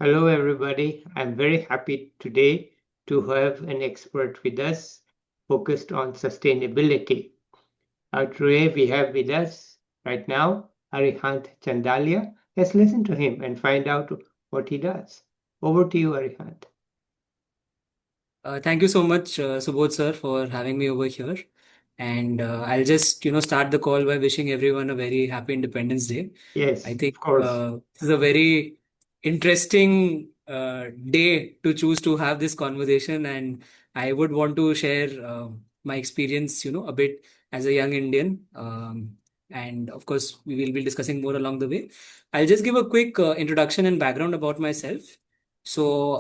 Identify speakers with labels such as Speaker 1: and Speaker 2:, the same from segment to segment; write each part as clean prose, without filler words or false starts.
Speaker 1: Hello, everybody. I'm very happy today to have an expert with us focused on sustainability. Today we have with us right now Arihant Chandalia. Let's listen to him and find out what he does. Over to you, Arihant.
Speaker 2: Thank you so much, Subodh sir, for having me over here. And I'll just, start the call by wishing everyone a very happy Independence Day. I
Speaker 1: Yes,
Speaker 2: think
Speaker 1: of course.
Speaker 2: this is a very interesting day to choose to have this conversation, and I would want to share my experience, a bit as a young Indian. And of course, we will be discussing more along the way. I'll just give a quick introduction and background about myself. So,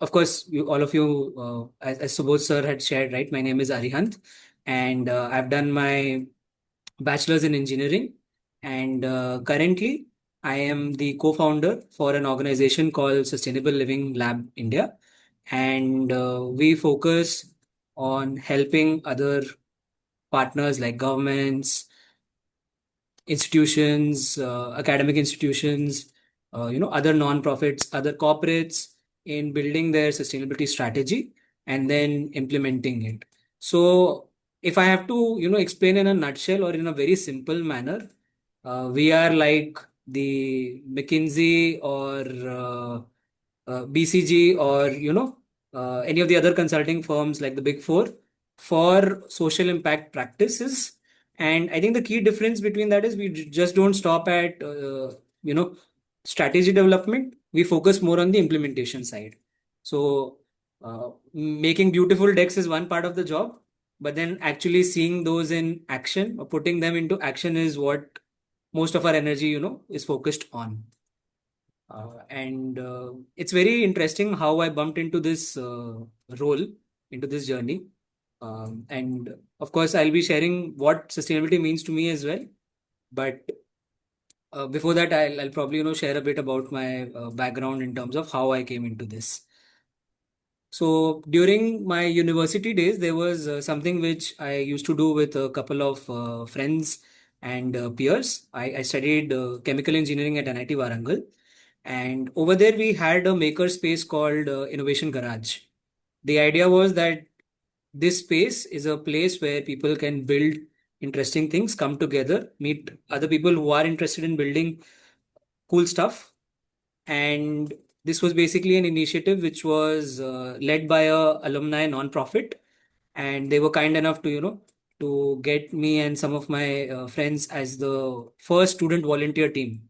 Speaker 2: of course, all of you, as Subodh sir had shared, right? My name is Arihant, and I've done my bachelor's in engineering. And currently, I am the co-founder for an organization called Sustainable Living Lab India, and we focus on helping other partners like governments, institutions, academic institutions, other non-profits, other corporates in building their sustainability strategy and then implementing it. So if I have to, explain in a nutshell or in a very simple manner, we are like the McKinsey or BCG or, any of the other consulting firms like the Big Four for social impact practices. And I think the key difference between that is we just don't stop at, strategy development. We focus more on the implementation side. So, making beautiful decks is one part of the job, but then actually seeing those in action or putting them into action is what most of our energy, is focused on. And it's very interesting how I bumped into this role, into this journey. And of course, I'll be sharing what sustainability means to me as well. But before that, I'll probably share a bit about my background in terms of how I came into this. So during my university days, there was something which I used to do with a couple of friends and peers. I studied chemical engineering at NIT Warangal, and over there we had a maker space called Innovation Garage. The idea was that this space is a place where people can build interesting things, come together, meet other people who are interested in building cool stuff. And this was basically an initiative which was led by a alumni nonprofit, and they were kind enough to to get me and some of my friends as the first student volunteer team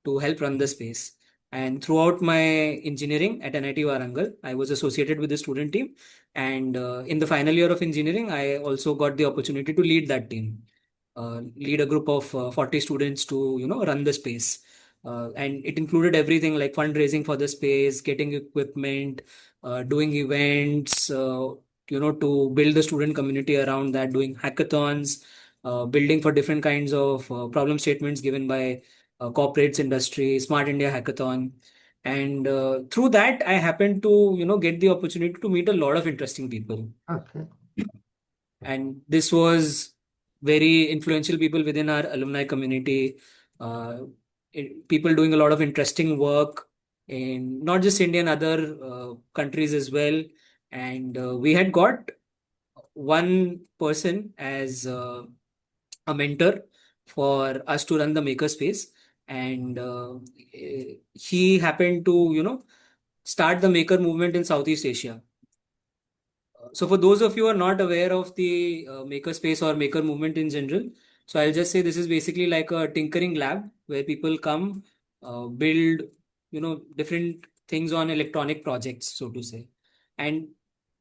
Speaker 2: to help run the space. And throughout my engineering at NIT Warangal, I was associated with the student team, and in the final year of engineering, I also got the opportunity to lead that team, lead a group of 40 students to run the space. And it included everything like fundraising for the space, getting equipment, doing events, to build the student community around that, doing hackathons, building for different kinds of problem statements given by corporates, industry, Smart India Hackathon. And through that, I happened to, get the opportunity to meet a lot of interesting people.
Speaker 1: Okay.
Speaker 2: And this was very influential people within our alumni community, uh, people doing a lot of interesting work in not just India and other countries as well. And we had got one person as a mentor for us to run the makerspace, and he happened to start the maker movement in Southeast Asia. So for those of you who are not aware of the maker space or maker movement in general, so I'll just say this is basically like a tinkering lab where people come, build, different things on electronic projects, so to say. And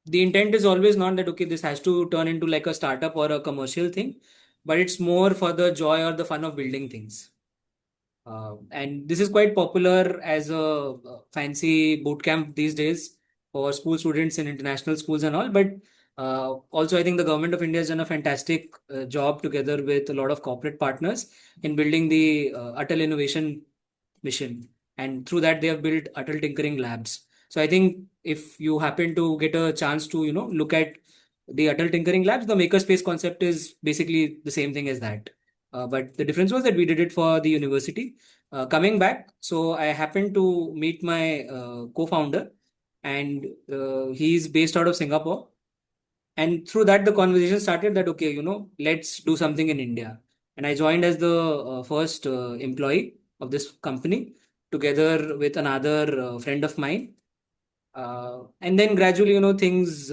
Speaker 2: the intent is always not that, okay, this has to turn into like a startup or a commercial thing, but it's more for the joy or the fun of building things. And this is quite popular as a fancy boot camp these days for school students in international schools and all. But also, I think the government of India has done a fantastic job together with a lot of corporate partners in building the Atal Innovation Mission. And through that, they have built Atal Tinkering Labs. So I think if you happen to get a chance to, look at the Atal Tinkering Labs, the makerspace concept is basically the same thing as that. But the difference was that we did it for the university. Coming back, so I happened to meet my co-founder, and he's based out of Singapore. And through that, the conversation started that, okay, let's do something in India. And I joined as the first employee of this company together with another friend of mine. And then gradually, things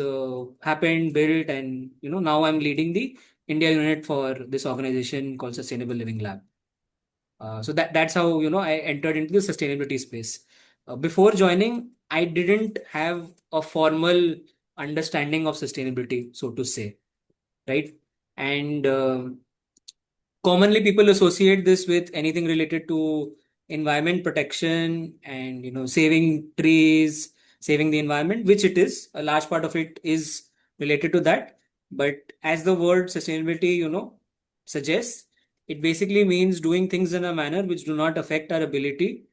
Speaker 2: happened, built, and, now I'm leading the India unit for this organization called Sustainable Living Lab. So that's how, I entered into the sustainability space. Before joining, I didn't have a formal understanding of sustainability, so to say, right? And commonly people associate this with anything related to environment protection and saving trees, saving the environment, which it is. A large part of it is related to that. But as the word sustainability suggests, it basically means doing things in a manner which do not affect our ability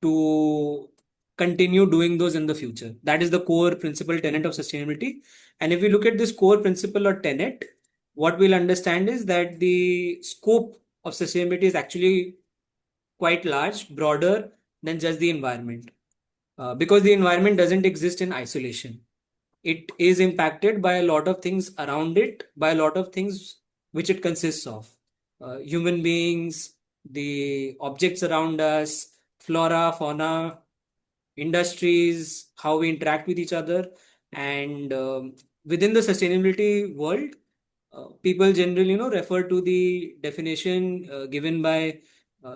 Speaker 2: to continue doing those in the future. That is the core principle tenet of sustainability. And if we look at this core principle or tenet, what we'll understand is that the scope of sustainability is actually quite large, broader than just the environment. Because the environment doesn't exist in isolation. It is impacted by a lot of things around it, by a lot of things which it consists of. Human beings, the objects around us, flora, fauna, industries, how we interact with each other. And within the sustainability world, people generally, refer to the definition given by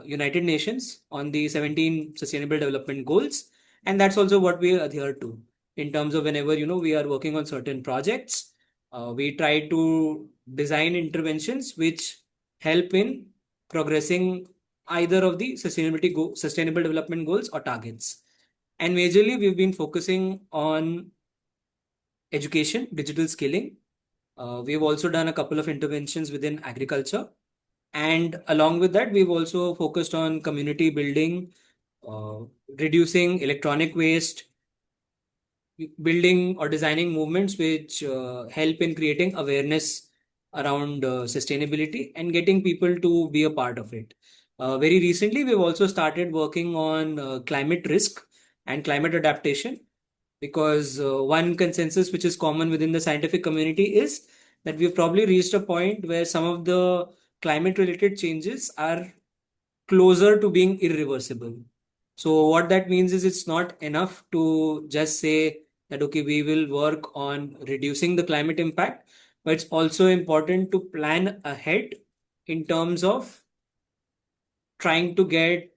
Speaker 2: United Nations on the 17 Sustainable Development Goals, and that's also what we adhere to in terms of whenever we are working on certain projects. We try to design interventions which help in progressing either of the sustainable development goals or targets. And majorly, we've been focusing on education, digital skilling. We've also done a couple of interventions within agriculture. And along with that, we've also focused on community building, uh, reducing electronic waste, building or designing movements which help in creating awareness around sustainability and getting people to be a part of it. Very recently, we've also started working on climate risk and climate adaptation, because one consensus which is common within the scientific community is that we've probably reached a point where some of the climate related changes are closer to being irreversible. So what that means is it's not enough to just say that, okay, we will work on reducing the climate impact, but it's also important to plan ahead in terms of trying to get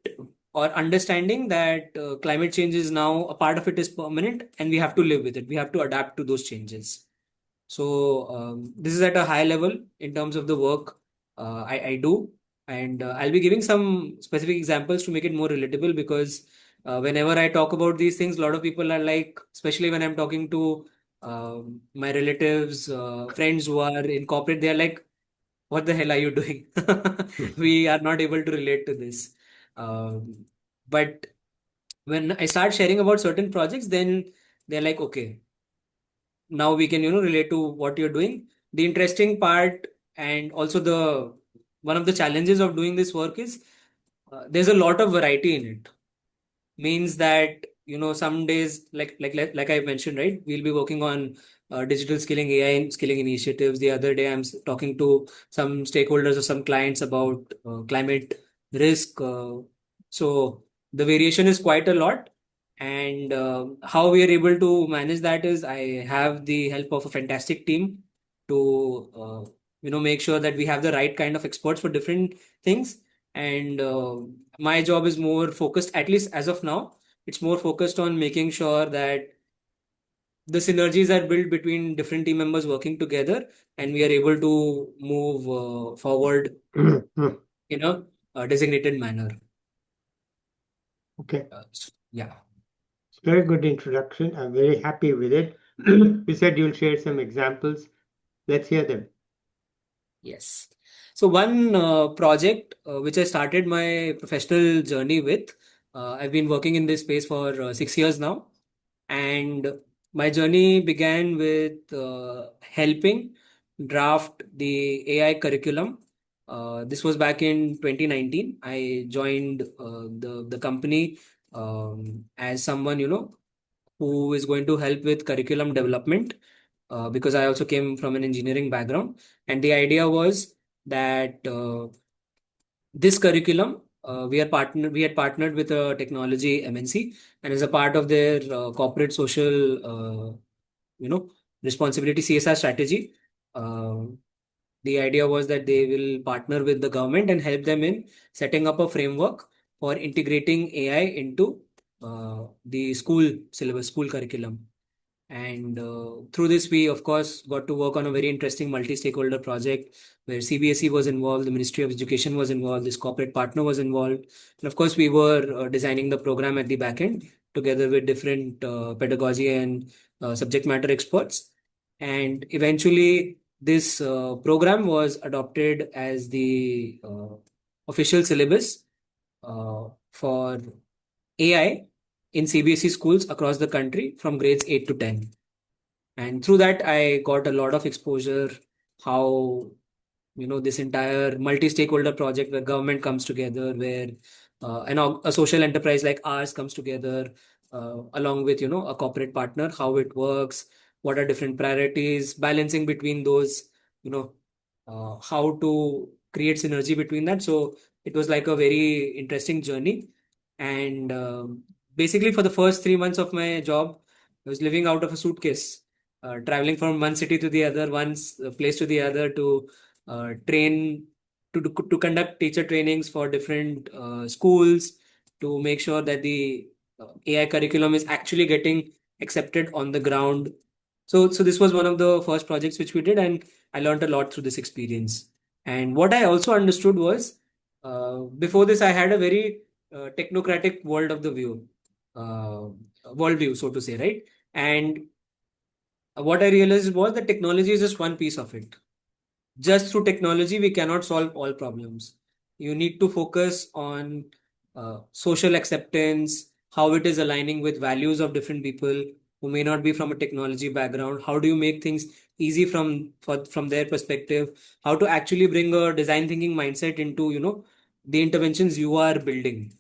Speaker 2: or understanding that climate change is now a part of it is permanent and we have to live with it. We have to adapt to those changes. So this is at a high level in terms of the work I do. And I'll be giving some specific examples to make it more relatable, because whenever I talk about these things, a lot of people are like, especially when I'm talking to my relatives, friends who are in corporate, they're like, what the hell are you doing? We are not able to relate to this. But when I start sharing about certain projects, then they're like, okay, now we can relate to what you're doing. The interesting part, and also the one of the challenges of doing this work is there's a lot of variety in it. Means that some days, like I mentioned, right, we'll be working on digital skilling, AI skilling initiatives. The other day talking to some stakeholders or some clients about climate risk. So the variation is quite a lot. And how we are able to manage that is I have the help of a fantastic team to make sure that we have the right kind of experts for different things. And my job is more focused, at least as of now, it's more focused on making sure that the synergies are built between different team members working together, and we are able to move forward in a designated manner.
Speaker 1: Okay.
Speaker 2: Yeah.
Speaker 1: It's a very good introduction. I'm very happy with it. You said you'll share some examples. Let's hear them.
Speaker 2: Yes. So one project which I started my professional journey with, I've been working in this space for 6 years now. And my journey began with helping draft the AI curriculum This was back in 2019. I joined the company as someone, who is going to help with curriculum development because I also came from an engineering background. And the idea was that this curriculum, we had partnered with a technology MNC, and as a part of their corporate social, you know, responsibility CSR strategy, uh, the idea was that they will partner with the government and help them in setting up a framework for integrating AI into the school syllabus, school curriculum. And through this, we of course got to work on a very interesting multi-stakeholder project where CBSE was involved, the Ministry of Education was involved, this corporate partner was involved, and of course we were designing the program at the back end together with different pedagogy and subject matter experts. And eventually, this program was adopted as the official syllabus for AI in CBSE schools across the country from grades 8 to 10. And through that, I got a lot of exposure how this entire multi-stakeholder project where government comes together, where a social enterprise like ours comes together along with a corporate partner, how it works, what are different priorities, balancing between those, you know how to create synergy between that. So it was like a very interesting journey. And basically for the first 3 months of my job, I was living out of a suitcase, traveling from one city to the other, one place to the other to train to conduct teacher trainings for different schools to make sure that the AI curriculum is actually getting accepted on the ground. So this was one of the first projects which we did, and I learned a lot through this experience. And what I also understood was, before this, I had a very technocratic uh, worldview, so to say, right? And what I realized was that technology is just one piece of it. Just through technology we cannot solve all problems. You need to focus on social acceptance, how it is aligning with values of different people who may not be from a technology background. How do you make things easy from their perspective? How to actually bring a design thinking mindset into the interventions you are building.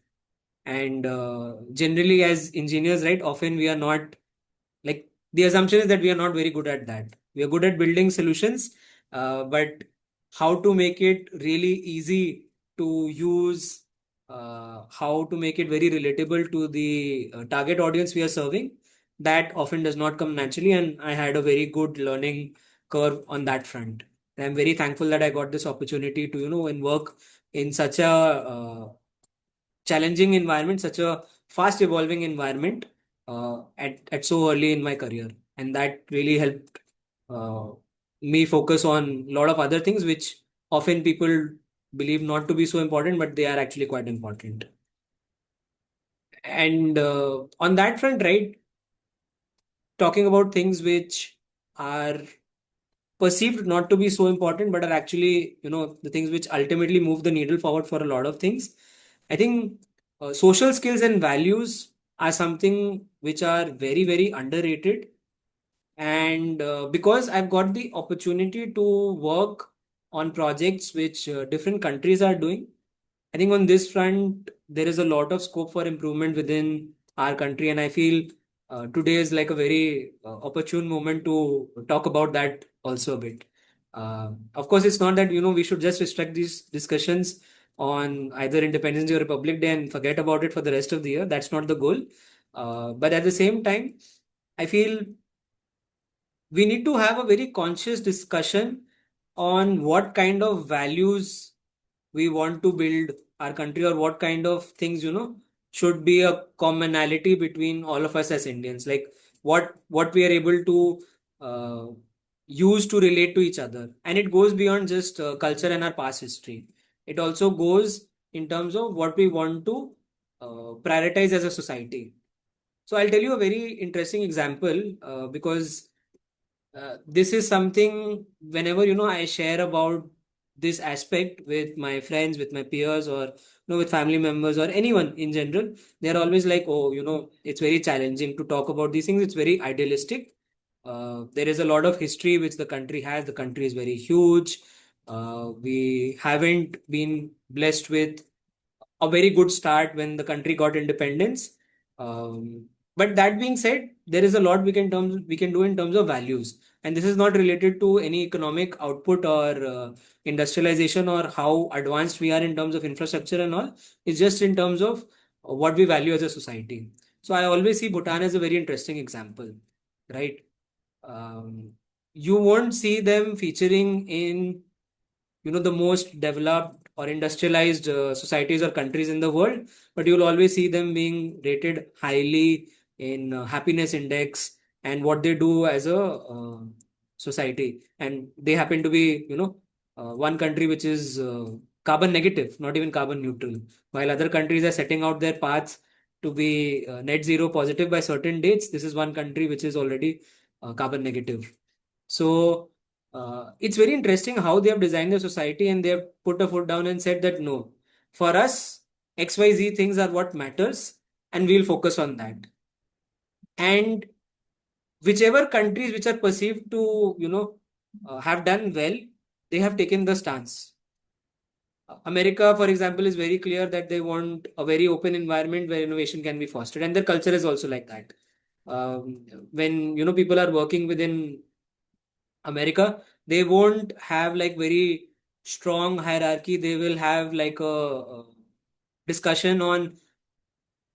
Speaker 2: And generally as engineers, right, often we are not, like, the assumption is that we are not very good at that. We are good at building solutions, but how to make it really easy to use, how to make it very relatable to the target audience we are serving, that often does not come naturally. And I had a very good learning curve on that front. And I'm very thankful that I got this opportunity to, and work in such a challenging environment, such a fast evolving environment at so early in my career. And that really helped uh, me focus on a lot of other things which often people believe not to be so important, but they are actually quite important. And on that front, right, talking about things which are perceived not to be so important, but are actually, the things which ultimately move the needle forward for a lot of things. I think social skills and values are something which are very, very underrated. And because I've got the opportunity to work on projects which different countries are doing, I think on this front, there is a lot of scope for improvement within our country. And I feel today is like a very opportune moment to talk about that also a bit. Of course, it's not that, we should just restrict these discussions on either Independence Day or Republic Day and forget about it for the rest of the year. That's not the goal. But at the same time, I feel we need to have a very conscious discussion on what kind of values we want to build our country, or what kind of things should be a commonality between all of us as Indians, like what we are able to uh, use to relate to each other. And it goes beyond just culture and our past history. It also goes in terms of what we want to prioritize as a society. So I'll tell you a very interesting example, because this is something, whenever I share about this aspect with my friends, with my peers, or with family members or anyone in general, they're always like, oh, it's very challenging to talk about these things, it's very idealistic. There is a lot of history which the country has. The country is very huge. We haven't been blessed with a very good start when the country got independence. But that being said, there is a lot we can do in terms of values, and this is not related to any economic output or industrialization or how advanced we are in terms of infrastructure and all. It's just in terms of what we value as a society. So I always see Bhutan as a very interesting example, right? Um, you won't see them featuring in the most developed or industrialized societies or countries in the world, but you'll always see them being rated highly in happiness index and what they do as a society. And they happen to be one country which is carbon negative, not even carbon neutral, while other countries are setting out their paths to be net zero positive by certain dates. This is one country which is already carbon negative. So it's very interesting how they have designed the society, and they have put a foot down and said that no, for us, XYZ things are what matters, and we'll focus on that. And whichever countries which are perceived to, have done well, they have taken the stance. America, for example, is very clear that they want a very open environment where innovation can be fostered, and their culture is also like that. When people are working within America, they won't have like very strong hierarchy. They will have like a discussion on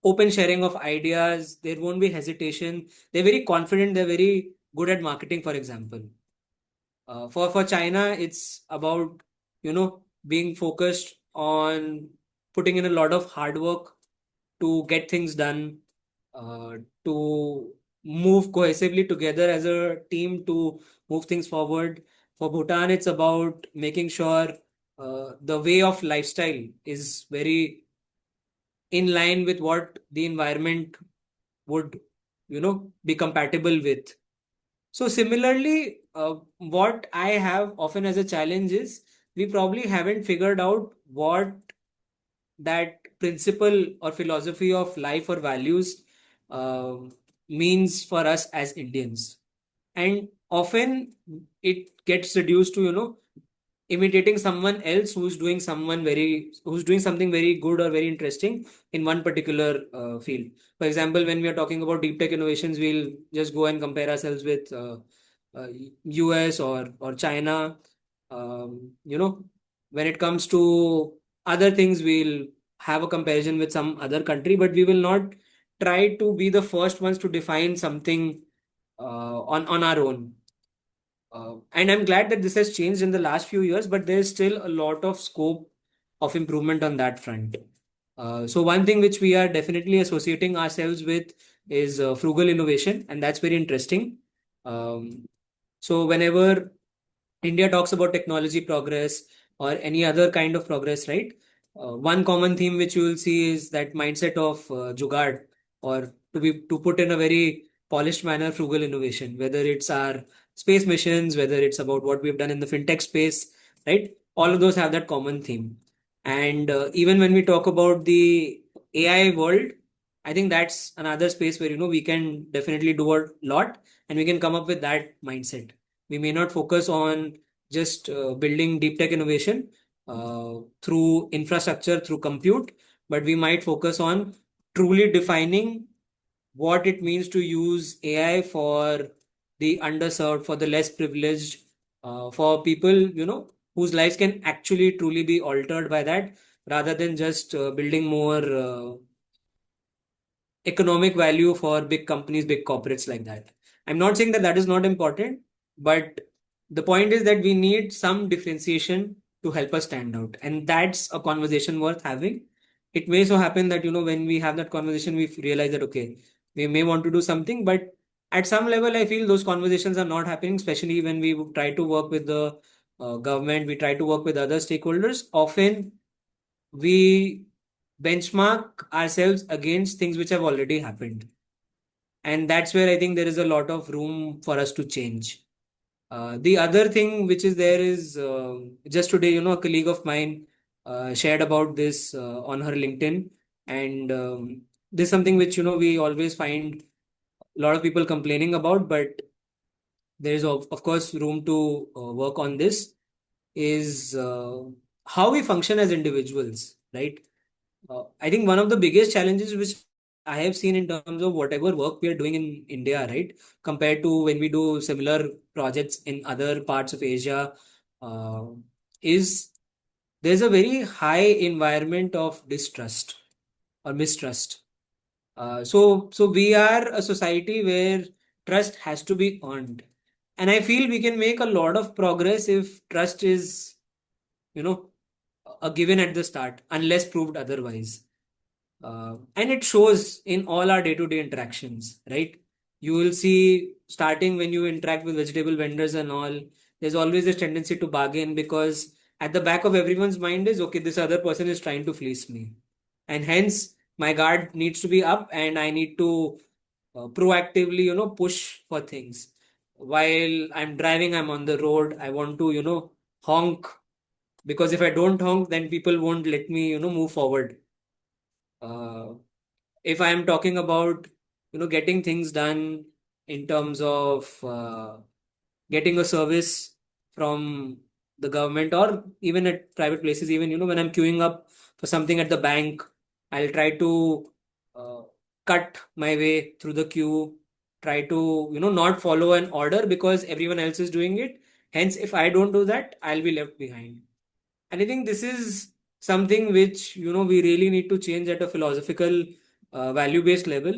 Speaker 2: open sharing of ideas. There won't be hesitation. They're very confident. They're very good at marketing, for example. For China, it's about being focused on putting in a lot of hard work to get things done, uh, to move cohesively together as a team to move things forward. For Bhutan, it's about making sure the way of lifestyle is very in line with what the environment would, be compatible with. So similarly, what I have often as a challenge is we probably haven't figured out what that principle or philosophy of life or values means for us as Indians. And often it gets reduced to, imitating someone else who's doing something very good or very interesting in one particular field. For example, when we are talking about deep tech innovations, we'll just go and compare ourselves with uh, US or China. When it comes to other things, we'll have a comparison with some other country, but we will not try to be the first ones to define something on our own. And I'm glad that this has changed in the last few years, but there's still a lot of scope of improvement on that front. So one thing which we are definitely associating ourselves with is frugal innovation, and that's very interesting. So whenever India talks about technology progress or any other kind of progress, right? One common theme which you will see is that mindset of jugaad, or to put in a very polished manner, frugal innovation. Whether it's our space missions, whether it's about what we've done in the fintech space, right? All of those have that common theme. And even when we talk about the AI world, I think that's another space where we can definitely do a lot, and we can come up with that mindset. We may not focus on just building deep tech innovation through infrastructure, through compute, but we might focus on truly defining what it means to use AI for the underserved, for the less privileged, for people, whose lives can actually truly be altered by that, rather than just building more economic value for big companies, big corporates like that. I'm not saying that that is not important, but the point is that we need some differentiation to help us stand out. And that's a conversation worth having. It may so happen that, when we have that conversation, we realize that, okay, we may want to do something, but at some level, I feel those conversations are not happening, especially when we try to work with the government, we try to work with other stakeholders. Often we benchmark ourselves against things which have already happened. And that's where I think there is a lot of room for us to change. The other thing which is there is just today, a colleague of mine shared about this on her LinkedIn. And this is something which, we always find a lot of people complaining about, but there is, of course, room to work on this. is how we function as individuals, right? I think one of the biggest challenges which I have seen in terms of whatever work we are doing in India, right, compared to when we do similar projects in other parts of Asia, uh, is there's a very high environment of distrust or mistrust. So we are a society where trust has to be earned, and I feel we can make a lot of progress if trust is, you know, a given at the start, unless proved otherwise. And it shows in all our day-to-day interactions, right? You will see, starting when you interact with vegetable vendors and all, there's always a tendency to bargain, because at the back of everyone's mind is, okay, this other person is trying to fleece me. And hence, my guard needs to be up, and I need to proactively, push for things. While I'm driving, I'm on the road, I want to, honk, because if I don't honk, then people won't let me, move forward. Uh, if I am talking about, getting things done in terms of getting a service from the government, or even at private places, even, when I'm queuing up for something at the bank, I'll try to uh, cut my way through the queue, try to, not follow an order because everyone else is doing it. Hence, if I don't do that, I'll be left behind. And I think this is something which, we really need to change at a philosophical, value-based level.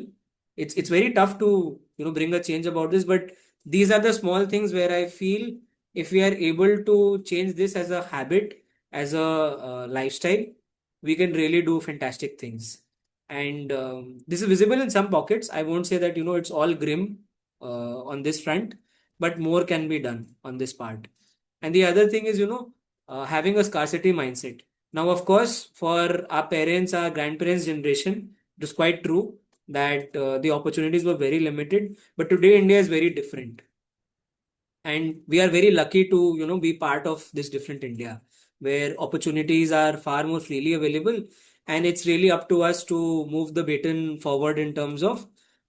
Speaker 2: It's very tough to, bring a change about this, but these are the small things where I feel if we are able to change this as a habit, as a lifestyle, we can really do fantastic things. And this is visible in some pockets. I won't say that, it's all grim on this front, but more can be done on this part. And the other thing is, having a scarcity mindset. Now, of course, for our parents, our grandparents' generation, it was quite true that the opportunities were very limited. But today, India is very different, and we are very lucky to, be part of this different India, where opportunities are far more freely available, and it's really up to us to move the baton forward in terms of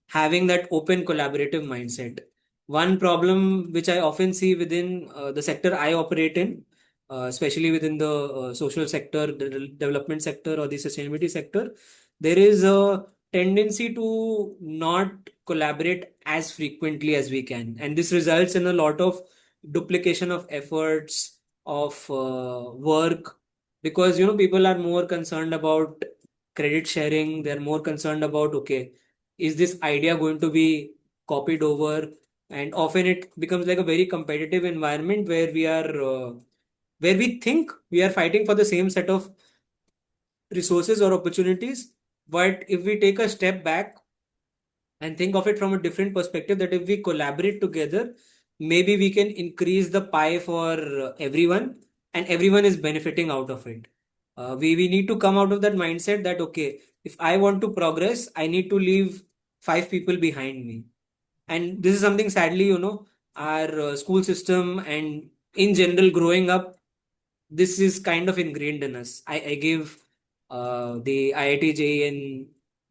Speaker 2: having that open collaborative mindset. One problem which I often see within the sector I operate in, especially within the social sector, the development sector, or the sustainability sector, there is a tendency to not collaborate as frequently as we can, and this results in a lot of duplication of efforts, of work, because, people are more concerned about credit sharing. They're more concerned about, okay, is this idea going to be copied over? And often it becomes like a very competitive environment where we are where we think we are fighting for the same set of resources or opportunities. But if we take a step back and think of it from a different perspective, that if we collaborate together, maybe we can increase the pie for everyone, and everyone is benefiting out of it. We need to come out of that mindset that, okay, if I want to progress, I need to leave five people behind me. And this is something, sadly, our school system and in general growing up, this is kind of ingrained in us. I give the IIT JEE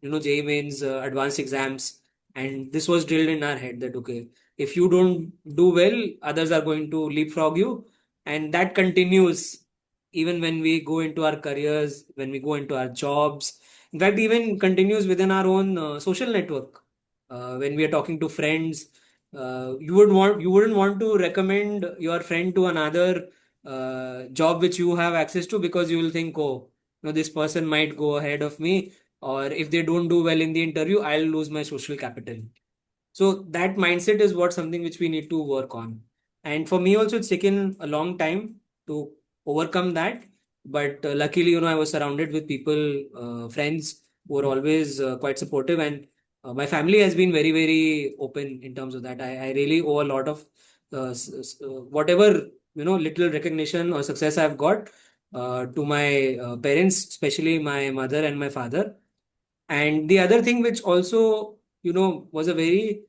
Speaker 2: and, JEE mains advanced exams, and this was drilled in our head that, okay, if you don't do well, others are going to leapfrog you, and that continues even when we go into our careers, when we go into our jobs. In fact, even continues within our own social network. When we are talking to friends, you wouldn't want to recommend your friend to another job which you have access to, because you will think, oh, this person might go ahead of me, or if they don't do well in the interview, I'll lose my social capital. So that mindset is what something which we need to work on. And for me also, it's taken a long time to overcome that. But luckily, I was surrounded with people, friends who were always quite supportive, and my family has been very, very open in terms of that. I really owe a lot of whatever, little recognition or success I've got to my parents, especially my mother and my father. And the other thing which also, was a very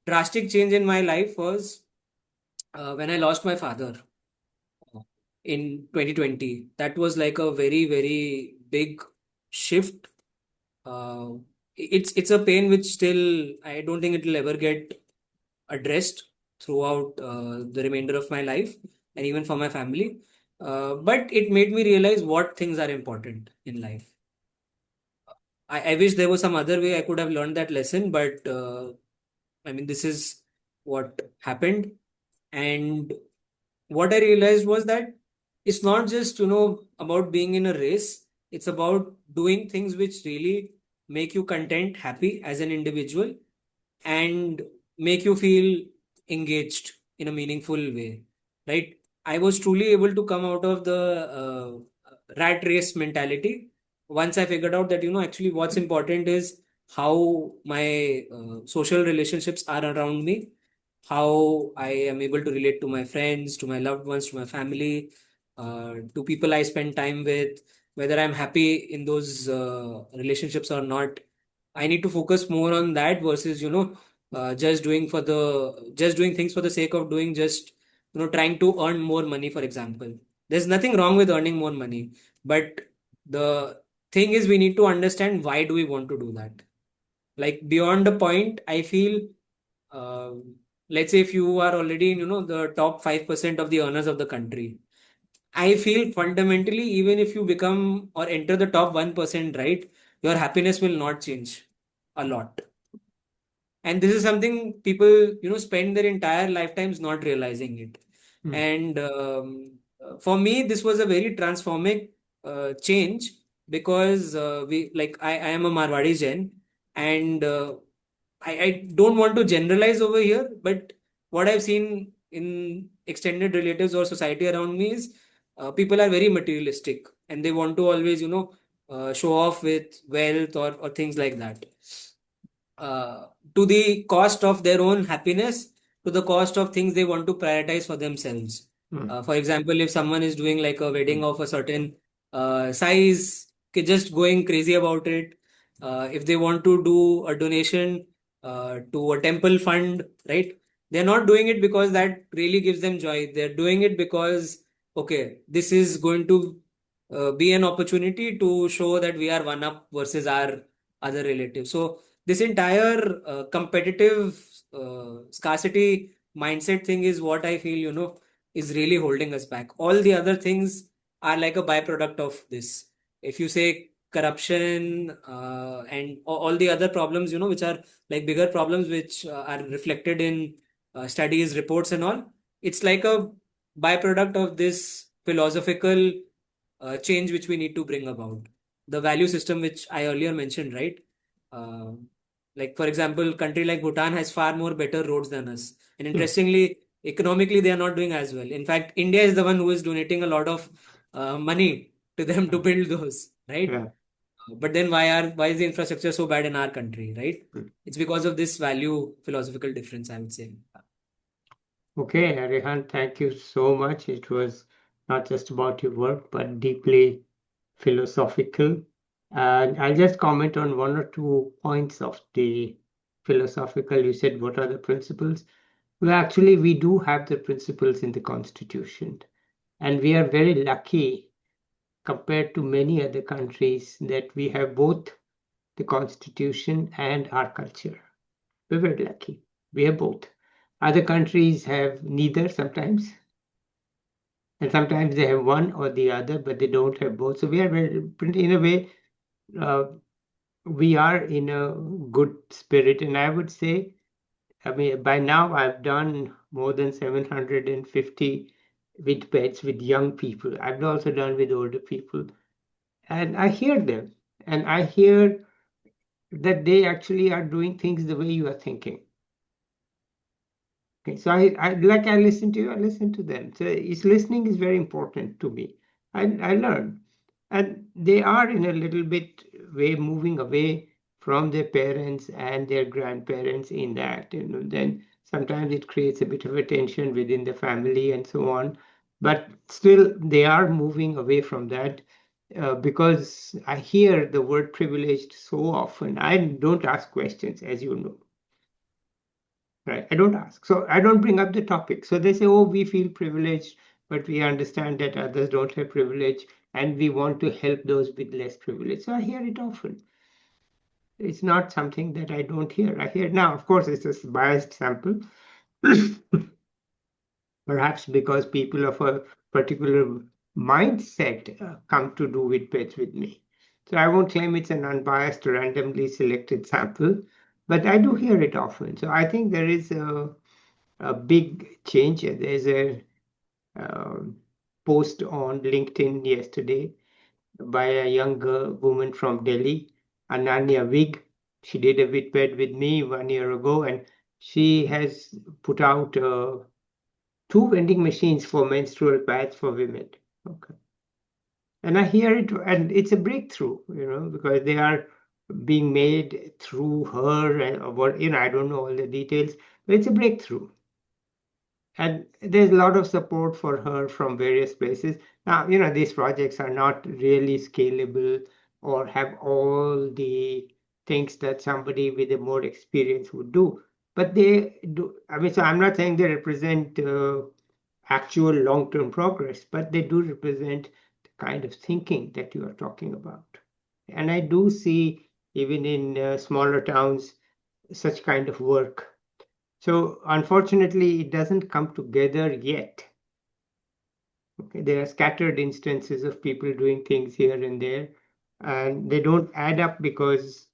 Speaker 2: drastic change in my life was when I lost my father in 2020. That was like a very, very big shift. Uh, it's a pain which still I don't think it will ever get addressed throughout the remainder of my life. and even for my family. But it made me realize what things are important in life. I wish there was some other way I could have learned that lesson, but I mean, this is what happened. And what I realized was that it's not just, about being in a race. It's about doing things which really make you content, happy as an individual, and make you feel engaged in a meaningful way, right? I was truly able to come out of the rat race mentality once I figured out that, actually what's important is how my social relationships are around me, how I am able to relate to my friends, to my loved ones, to my family, to people I spend time with, whether I'm happy in those relationships or not. I need to focus more on that versus, just doing things for the sake of doing, just, trying to earn more money, for example. There's nothing wrong with earning more money, but the thing is we need to understand why do we want to do that. Like beyond a point, I feel, uh, let's say if you are already in, the top 5% of the earners of the country, I feel fundamentally, even if you become or enter the top 1%, right, your happiness will not change a lot. And this is something people, spend their entire lifetimes not realizing it.
Speaker 1: Mm.
Speaker 2: And for me, this was a very transforming change because I am a Marwadi Jain, and I don't want to generalize over here, but what I've seen in extended relatives or society around me is people are very materialistic and they want to always, show off with wealth or things like that, uh, to the cost of their own happiness, to the cost of things they want to prioritize for themselves.
Speaker 1: Mm.
Speaker 2: For example, if someone is doing like a wedding of a certain size, just going crazy about it. If they want to do a donation to a temple fund, right? They're not doing it because that really gives them joy. They're doing it because, okay, this is going to be an opportunity to show that we are one up versus our other relatives. So this entire competitive scarcity mindset thing is what I feel, is really holding us back. All the other things are like a byproduct of this. If you say corruption and all the other problems, which are like bigger problems, which are reflected in studies, reports, and all, it's like a byproduct of this philosophical change which we need to bring about. The value system which I earlier mentioned, right? Uh, like for example, country like Bhutan has far more better roads than us. And
Speaker 1: Yes.
Speaker 2: interestingly, economically they are not doing as well. In fact, India is the one who is donating a lot of money to them to
Speaker 1: Mm.
Speaker 2: build those, right?
Speaker 1: Yeah.
Speaker 2: But then why is the infrastructure so bad in our country, right?
Speaker 1: Mm.
Speaker 2: It's because of this value philosophical difference, I would say.
Speaker 1: Okay, Arihant, thank you so much. It was not just about your work, but deeply philosophical. And I'll just comment on one or two points of the philosophical. You said, what are the principles? Well, actually, we do have the principles in the Constitution. And we are very lucky compared to many other countries that we have both the Constitution and our culture. We're very lucky. We have both. Other countries have neither sometimes, and sometimes they have one or the other, but they don't have both. So we are very, in a way, uh, we are in a good spirit. And I would say, I mean, by now I've done more than 750 Vidpeds with young people. I've also done with older people. And I hear them. And I hear that they actually are doing things the way you are thinking. Okay, so I listen to you, I listen to them. So listening is very important to me. I learn. And they are in a little bit way moving away from their parents and their grandparents in that. Then sometimes it creates a bit of a tension within the family and so on. But still, they are moving away from that because I hear the word privileged so often. I don't ask questions, as you know. Right. I don't ask. So I don't bring up the topic. So they say, oh, we feel privileged, but we understand that others don't have privilege and we want to help those with less privilege. So I hear it often. It's not something that I don't hear. I hear now, of course, it's a biased sample. perhaps because people of a particular mindset come to do Vidpeds with me. So I won't claim it's an unbiased, randomly selected sample, but I do hear it often. So I think there is a big change. There's a um, post on LinkedIn yesterday by a young woman from Delhi, Ananya Vig. She did a Vidped with me 1 year ago, and she has put out 2 vending machines for menstrual pads for women. Okay. And I hear it, and it's a breakthrough, because they are being made through her and what, I don't know all the details, but it's a breakthrough. And there's a lot of support for her from various places. Now, these projects are not really scalable or have all the things that somebody with a more experience would do. But they do. I mean, so I'm not saying they represent actual long-term progress, but they do represent the kind of thinking that you are talking about. And I do see, even in smaller towns, such kind of work. So unfortunately, it doesn't come together yet. Okay, there are scattered instances of people doing things here and there, and they don't add up because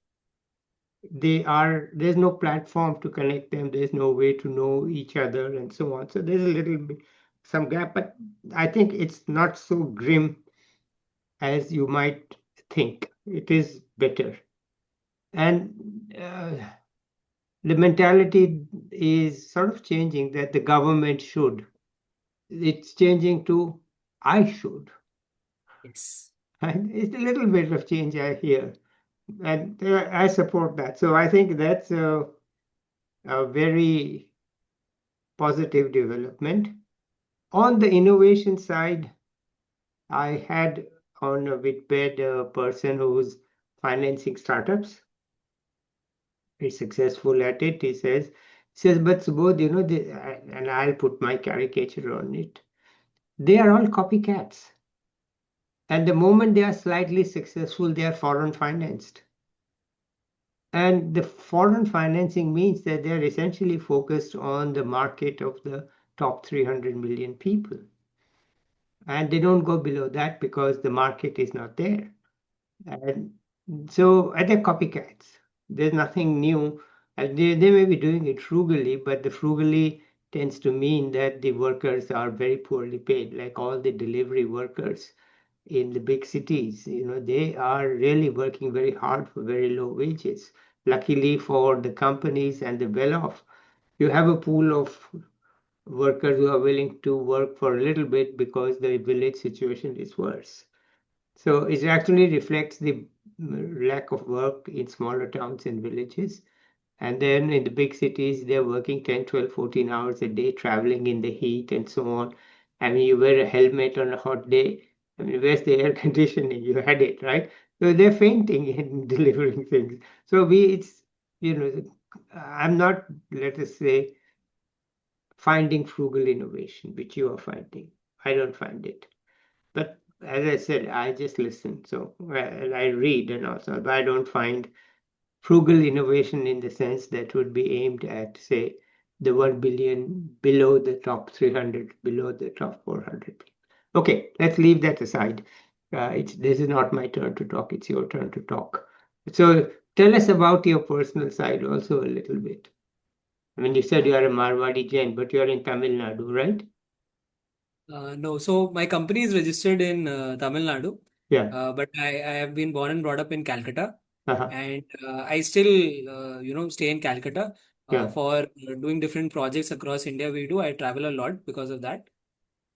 Speaker 1: there's no platform to connect them. There's no way to know each other and so on. So there's a little bit some gap, but I think it's not so grim as you might think. It is better. And the mentality is sort of changing, that the government should. It's changing to I should.
Speaker 2: Yes.
Speaker 1: And it's a little bit of change I hear. And I support that. So I think that's a very positive development. On the innovation side, I had on a Vidped a person who's financing startups. He's successful at it. He says, but Subodh, and I'll put my caricature on it. They are all copycats. And the moment they are slightly successful, they are foreign financed. And the foreign financing means that they are essentially focused on the market of the top 300 million people. And they don't go below that because the market is not there. And so, they're copycats. There's nothing new. And they may be doing it frugally, but the frugally tends to mean that the workers are very poorly paid, like all the delivery workers in the big cities. They are really working very hard for very low wages. Luckily for the companies and the well-off, you have a pool of workers who are willing to work for a little bit because the village situation is worse. So it actually reflects the lack of work in smaller towns and villages. And then in the big cities, they're working 10, 12, 14 hours a day, traveling in the heat and so on. I mean, you wear a helmet on a hot day. I mean, where's the air conditioning? You had it, right? So they're fainting in delivering things. So I'm not, let us say, finding frugal innovation, which you are finding. I don't find it. But as I said, I just listen. So well, I read and also, but I don't find frugal innovation in the sense that would be aimed at, say, the 1 billion below the top 300, below the top 400. Okay, let's leave that aside. This is not my turn to talk. It's your turn to talk. So tell us about your personal side also a little bit. I mean, you said you are a Marwadi Jain, but you are in Tamil Nadu, right?
Speaker 2: No, so my company is registered in Tamil Nadu,
Speaker 1: Yeah.
Speaker 2: but I have been born and brought up in Calcutta,
Speaker 1: Uh-huh.
Speaker 2: and I still, stay in Calcutta
Speaker 1: Yeah.
Speaker 2: for doing different projects across India. We do. I travel a lot because of that.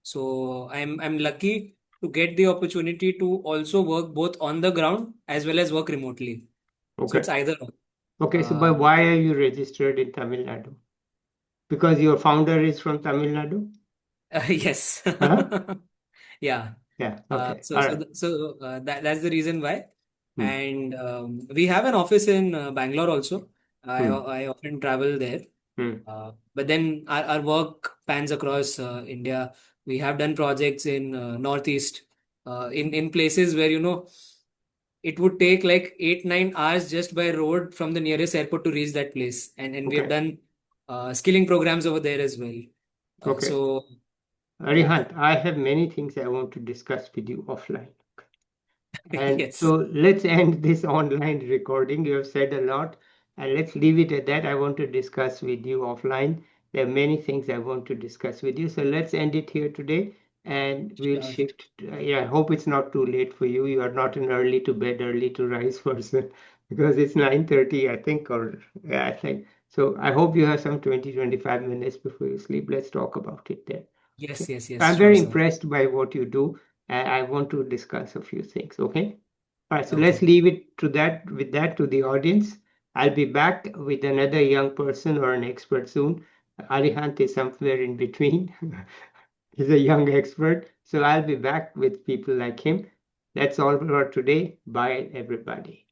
Speaker 2: So I'm lucky to get the opportunity to also work both on the ground as well as work remotely. So
Speaker 1: Okay.
Speaker 2: it's either or.
Speaker 1: Okay. So,
Speaker 2: Uh,
Speaker 1: but why are you registered in Tamil Nadu? Because your founder is from Tamil Nadu?
Speaker 2: yes.
Speaker 1: Huh?
Speaker 2: Yeah.
Speaker 1: Yeah. Okay.
Speaker 2: So
Speaker 1: All
Speaker 2: so
Speaker 1: right.
Speaker 2: so that's the reason why.
Speaker 1: Hmm.
Speaker 2: And we have an office in Bangalore also.
Speaker 1: Hmm.
Speaker 2: I often travel there.
Speaker 1: Hmm.
Speaker 2: But then our work pans across India. We have done projects in Northeast, in places where it would take like 8-9 hours just by road from the nearest airport to reach that place. And we have
Speaker 1: Okay.
Speaker 2: done skilling programs over there as well.
Speaker 1: Okay.
Speaker 2: So.
Speaker 1: Arihant, I have many things I want to discuss with you offline. And
Speaker 2: Yes.
Speaker 1: so let's end this online recording. You have said a lot, and let's leave it at that. I want to discuss with you offline. There are many things I want to discuss with you. So let's end it here today, and we'll
Speaker 2: Sure.
Speaker 1: shift. Yeah, I hope it's not too late for you. You are not an early to bed, early to rise person because it's 9:30, I think, or yeah, I think. So I hope you have some 20-25 minutes before you sleep. Let's talk about it then.
Speaker 2: Yes,
Speaker 1: Okay.
Speaker 2: yes, yes.
Speaker 1: I'm
Speaker 2: Sure,
Speaker 1: very
Speaker 2: sir.
Speaker 1: impressed by what you do. And I want to discuss a few things. Okay. All right. So let's
Speaker 2: Okay.
Speaker 1: leave it to that with that to the audience. I'll be back with another young person or an expert soon. Arihant is somewhere in between. He's a young expert. So I'll be back with people like him. That's all for today. Bye, everybody.